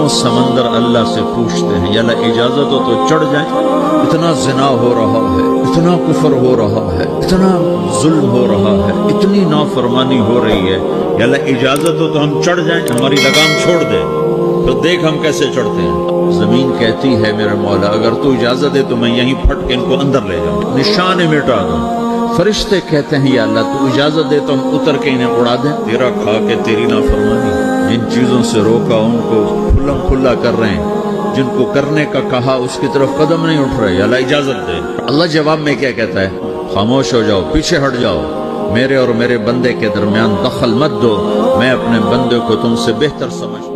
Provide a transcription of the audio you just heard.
دونوں سمندر اللہ سے پوچھتے ہیں یا اللہ اجازت ہو تو چڑھ جائیں، اتنا زنا ہو رہا ہے، اتنا کفر ہو رہا ہے، اتنا ظلم ہو رہا ہے، اتنی نافرمانی ہو رہی ہے، یا اللہ اجازت ہو تو ہم چڑھ جائیں، ہماری لگام چھوڑ دے تو دیکھ ہم کیسے چڑھتے ہیں۔ زمین کہتی ہے میرے مولا اگر تو اجازت دے تو میں یہیں پھٹ کے ان کو اندر لے جاؤں، نشان مٹا دوں۔ فرشتے کہتے ہیں یا اللہ تو اجازت دے تو ہم اتر کے انہیں اڑا دیں، تیرا کھا کے تیری نافرمانی، جن چیزوں سے روکا ان کو کھلا کھلا کر رہے ہیں، جن کو کرنے کا کہا اس کی طرف قدم نہیں اٹھ رہے، یا اللہ اجازت دے۔ اللہ جواب میں کیا کہتا ہے؟ خاموش ہو جاؤ، پیچھے ہٹ جاؤ، میرے اور میرے بندے کے درمیان دخل مت دو، میں اپنے بندے کو تم سے بہتر سمجھتا ہوں۔